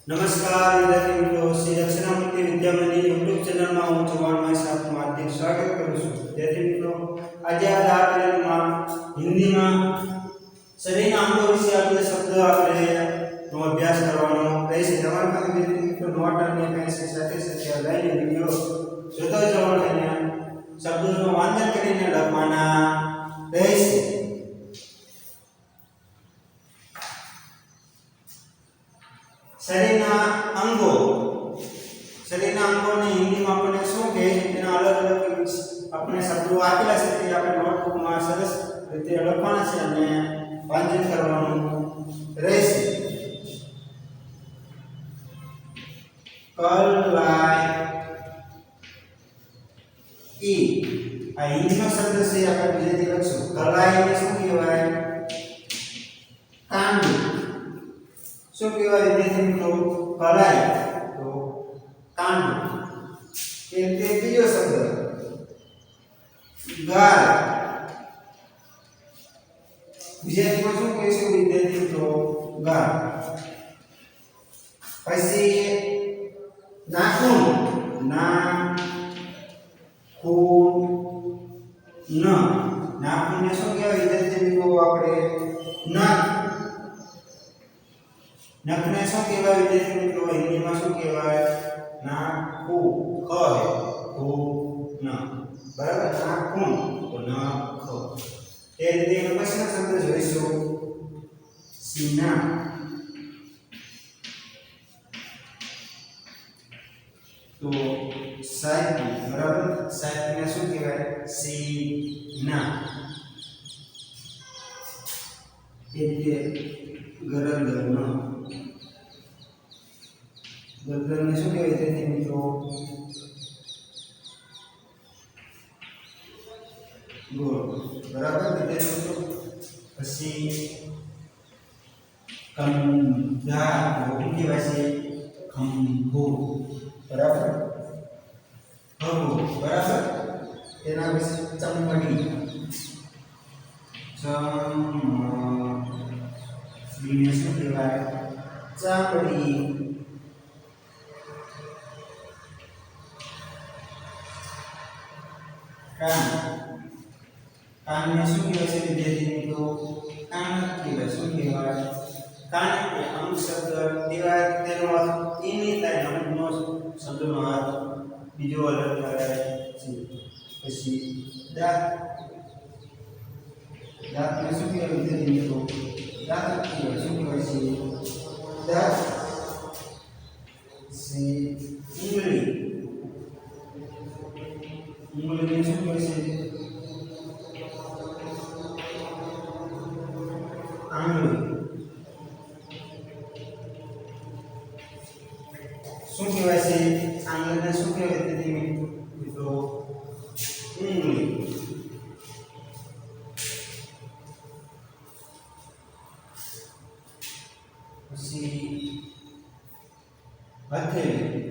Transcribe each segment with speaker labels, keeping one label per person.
Speaker 1: नमस्कार विद्यार्थी मित्रों, श्री दक्षिणामूर्ति विद्या मंदिर यूट्यूब चैनल में हूँ चौहान माई साथ हार्दिक स्वागत करूँ छूं। विद्यार्थी मित्रों, आज આપણે આ પીરિયડમાં હિન્દીમાં શરીરના અંગો વિશે આપણે શબ્દ નો અભ્યાસ કરવાનો રહેશે। તમારા પાસે વિદ્યાર્થી મિત્રો નોટ અને પેન્સિલ સાથે સાથે લઈને વિડિયો જોતા જવાનું અને શબ્દોનું વાંચન કરીને લખવાના રહેશે। शरीरना अंगो ने हिंदी में अपने शू कहे तेना अलग अलग अपने शब्दों आपेला छे ते आपणे नोटबुक में सरस रीते लखवाना छे अने वांचन करवानुं रहेशे। कलाई ई आ हिंदी में शब्द छे आपणे बीजेथी लखशुं। कलाई ने शुं कहेवाय? कांडू। શું કહેવાય વિદ્યાર્થી મિત્રો? કલાઈ તો કાંડું। કે તે બીજો શબ્દ ગાલ। ગુજરાતીમાં શું કહીશું વિદ્યાર્થી મિત્રો? ગાલ। પછી નાખૂન નાખૂનને શું કહેવાય વિદ્યાર્થી મિત્રો? આપણે નખ। नखने शू कहेवाय विद्यार्थी मित्रों? हिंदी में शू कहेवाय? नाखून। ख है तो न बराबर। नाखून तो नख। ए रीते हम पछीना शब्द जोईशुं। सीना तो सायकी बराबर। सायकी ने शू कहेवाय? सीना। ए रीते गरदन गर्दन ने शू कहेवाय विद्यार्थी मित्रों? गोल बराबर विद्यार्थी मित्रों। पछी कंधा શું કહેવાય છે? ખંભો બરાબર। ખંભો બરાબર। તેના વિશે ચમડી ચમડીને શું કહેવાય? ચામડી। कान कान में शू कहेवाय विद्यार्थी मित्रों? कान कहेवाय। शू कहेवाय? कान के अमुक शब्द कहेवाय तेनो अर्थ ए नहीं थाय। अमुकनो शब्दनो अर्थ बीजो अलग थाय छे। पछी दांत दांत ने शू कहेवाय विद्यार्थी मित्रों? दांत कहेवाय। शू कहेवाय छे? दांत। से उंगली उंगली ने शू कहेवाय छे? आंगળી। શું કહેવાય છે? આંગળીને શું કહેવાય વિદ્યાર્થી મિત્રો? ઉંગળી। પછી હથેળી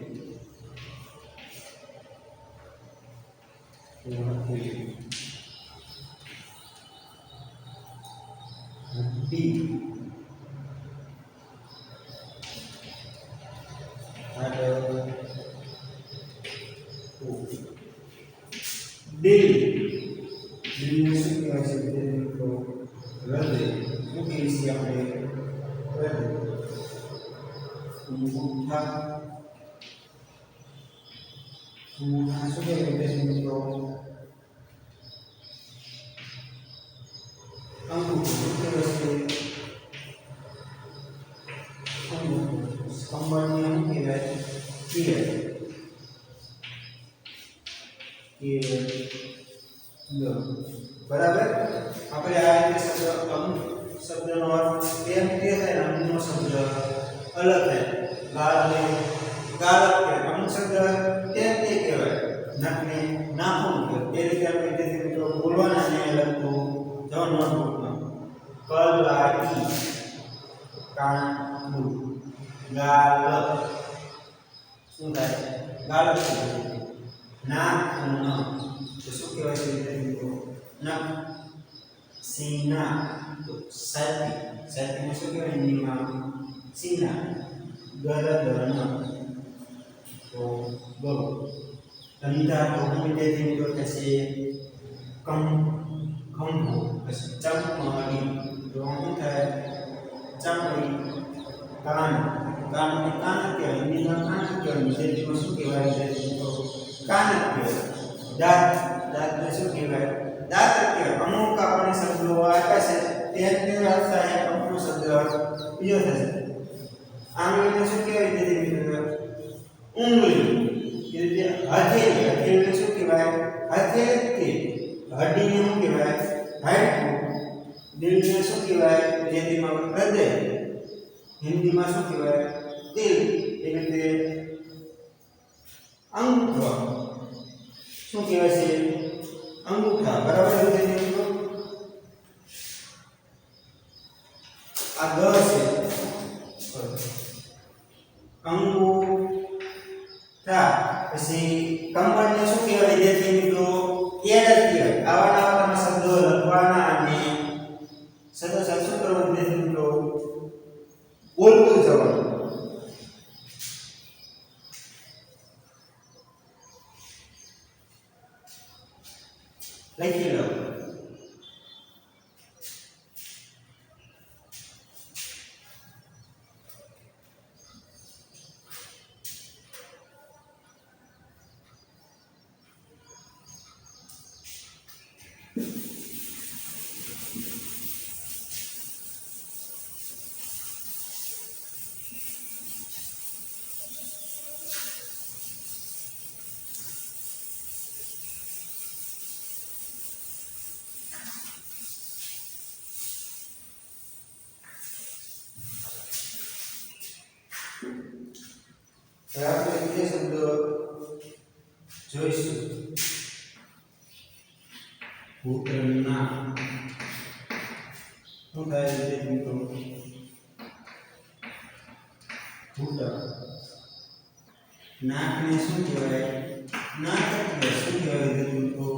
Speaker 1: हड्डी दिल दिल में शू कहेवाय छे विद्यार्थी मित्रों? हृदय। शू कहीए छीए आपणे? हृदय। अंगूठा अंगूठा शू कहेवाय विद्यार्थी मित्रों? अंगूठो शू कहेवाय छे? अंगूठो। कंबळने शू कहेवाय? केळ बराबर। આપણે આ રીતે શબ્દ અમુક શબ્દનો અર્થ એમ કે થાય અમુકનો શબ્દ અલગ થાય। ગાળ ને ગાળ કે અમુક શબ્દ તેમ તે કહેવાય। નાકને નાખું કે એ રીતે આપણે વિદ્યાર્થી મિત્રો બોલવાના ને લખતું જવાનું નોટબુકમાં। કલાઈ કાંડું ગાળ શું થાય? ગાળ નાખું तो शू कहेवाय छे विद्यार्थी मित्रों? नख। सीना तो छाती छाती ने शू कहेवाय हिंदी में? सीना। ગરદન તો ગો ધંધા તો વિદ્યાર્થી મિત્રો થશે ખંભો પછી ચમડી તો શું થાય ચમડી કાન કાન કહેવાય હિન્દીમાં કાન કહેવાય ગુજરાતીમાં શું કહેવાય તો કાન કહેવાય દાંત દાંતને શું કહેવાય દાંત કહેવાય અમુક આપણને શબ્દો આપ્યા છે તેનો અર્થ થાય અમુક શબ્દ બીજો થશે આંગળીને શું કહેવાય વિદ્યાર્થી મિત્રો ઉંગલી એ રીતે હથેળી હથેળીને શું કહેવાય હથેળી હડીને શું કહેવાય હાડકું દિલને શું કહેવાય ગુજરાતીમાં હૃદય હિન્દીમાં શું કહેવાય દિલ એ રીતે અંગૂઠો શું કહેવાય છે અંગૂઠા બરાબર વિદ્યાર્થી મિત્રો આ ગ છે અંગૂઠા પછી કમરને શું કહેવાય વિદ્યાર્થી મિત્રો એડ કહેવાય આવા નવા શબ્દો લખવાના અને સતત શું કરવાનું વિદ્યાર્થી મિત્રો બોલતું જવાનું લખી લો આપણે બીજા શબ્દો જોઈશું ઘૂંટણના શું થાય વિદ્યાર્થી મિત્રો ઘૂંટણ નાકને શું કહેવાય નાક એટલે શું કહેવાય વિદ્યાર્થી મિત્રો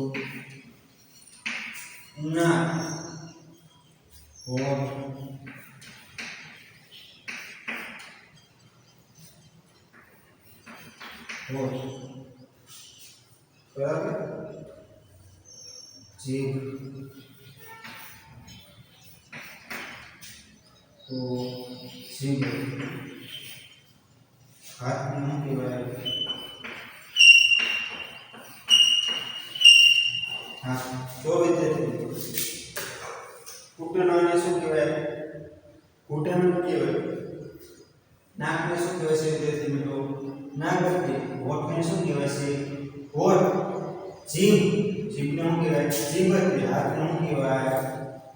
Speaker 1: નાક હોઠ બરાબર જીભ તો જીભ હાથને શું કહેવાય હાથ જો વિદ્યાર્થી ઘૂંટણને શું કહેવાય ઘૂંટણ કહેવાય નાકને શું કહેવાય છે વિદ્યાર્થી મિત્રો નાક હોઠને શું કહેવાય છે હોઠ જીભ જીભને શું કહેવાય જીભ હાથને શું કહેવાય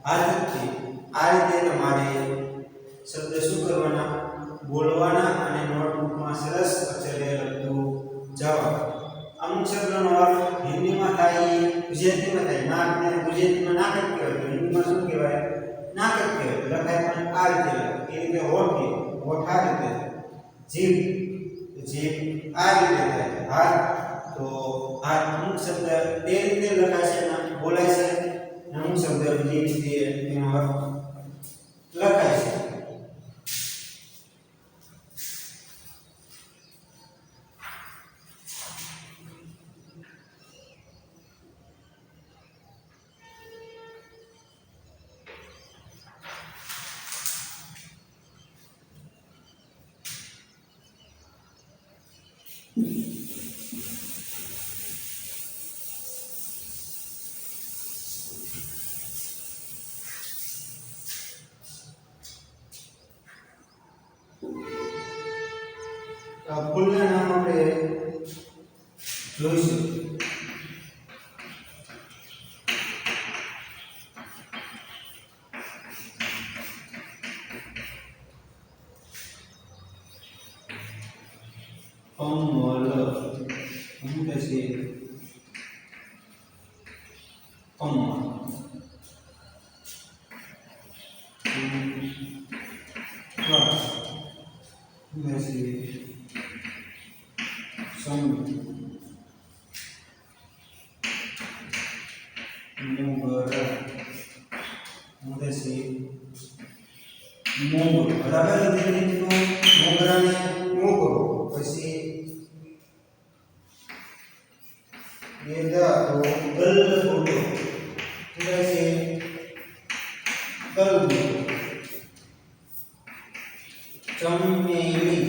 Speaker 1: હાથ આ રીતે તમારે શબ્દ શું કરવાના બોલવાના અને નોટબુકમાં સરસ અક્ષરે લખતું જવા અમુક શબ્દનો અર્થ હિન્દીમાં થાય ગુજરાતીમાં થાય નાકને ગુજરાતીમાં નાક જ કહેવાય તો હિન્દીમાં શું કહેવાય નાક જ કહેવાય લખાય પણ આ રીતે એ રીતે હોઠ હોઠ આ રીતે જીભ જીભ આ રીતે થાય હાથ તો હાથ અમુક શબ્દ તે રીતે લખાય છે અને બોલાય છે અમુક શબ્દ બીજી રીતે એનો અર્થ લખાય છે ફૂલના નામ આપણે જોઈશું કમળ શું થશે કમળ મોગરો. બરાબર વિદ્યાર્થી મિત્રો, મોગરાને મોગરો. પછી ગેદા તો ગલગોટો. શું છે? ગલગોટો. ચમેલી.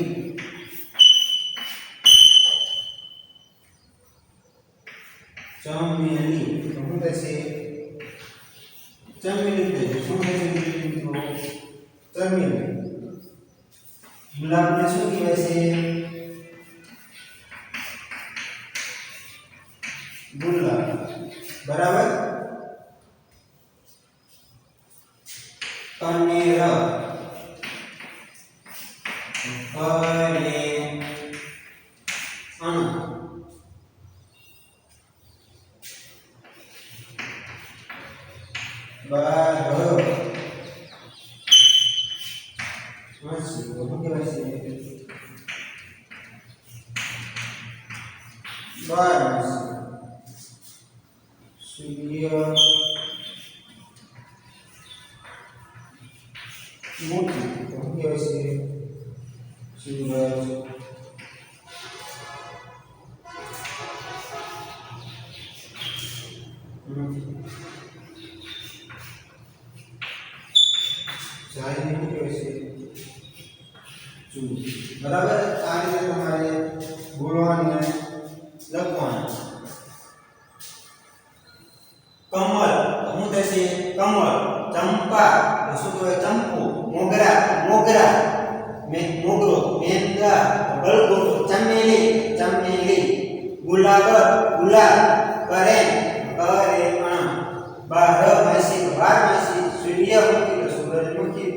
Speaker 1: ચમેલી શું થશે? ચમેલી થશે. શું થશે મિત્રો? ચમેલી. ગુલાબને શું કહેવાય છે? ગુલાબ. બરાબર. કનેર. બરાબર. આ રીતે તમારે બોલવાનું અને લખવાનું. કમળ શું થશે? કમળ. ચંપા તો શું કહેવાય? ચંપુ. મોગરા મોગરા. મોગરો. મેંદા ગલગોટો. ચમેલી ચમેલી. ગુલાબ ગુલાબ. કરેણ કરેણ. બારમાસી બારમાસી. સૂર્યમુખી સૂરજમુખી.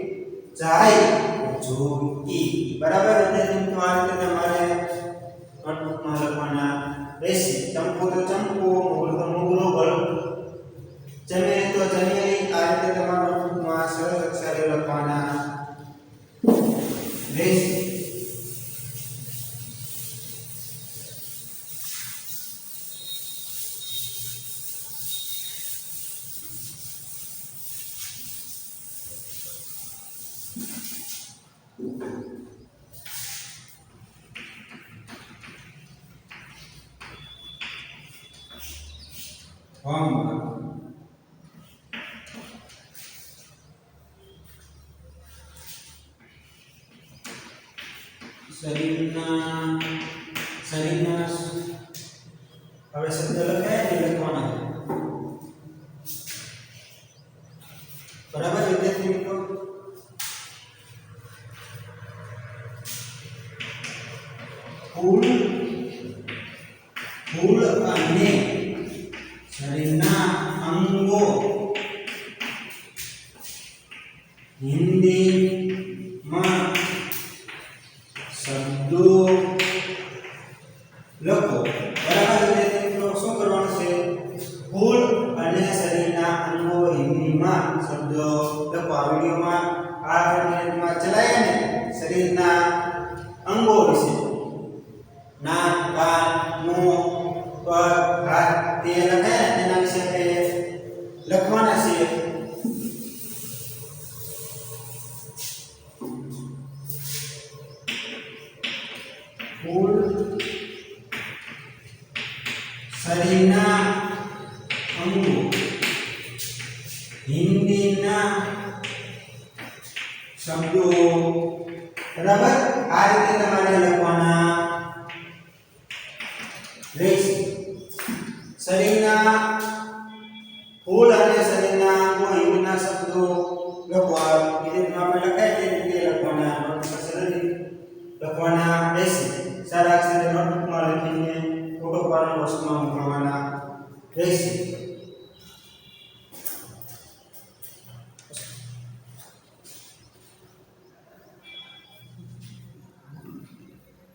Speaker 1: જાય જ્યોતિ. બરાબર. વિદ્યાર્થી મિત્રો, આ રીતે તમારે નોટબુકમાં લખવાના રહેશે. ચંપો તો ચંપો, મોગરો તો મોગરો, ચમેલી તો ચમેલી. આ રીતે તમારા નોટબુકમાં સરસ અક્ષરે લખવાના રહેશે. શરીરના હવે શબ્દ લખાય ને લખવાના. બરાબર વિદ્યાર્થી મિત્રો. ફૂલ ફૂલ અને શરીરના અંગો. હિન્દીમાં શબ્દો લખો. બરાબર વિદ્યાર્થી મિત્રો, શું કરવાનું છે? ફૂલ અને શરીરના અંગો હિન્દીમાં શબ્દો લખો. આ વિડીયોમાં આ મિનિટમાં ચલાયા ને શરીરના અંગો વિશે. નાક, કાન, મોં, પગ, હાથ તે લખાય તેના વિશે આપણે લખવાના છે. ફૂલ શરીરના અંગો હિન્દીના શબ્દો. બરાબર. આ રીતે તમારે લખવાના રહેશે. શરીરના ફૂલ અને શરીરના અંગો હિન્દીના શબ્દો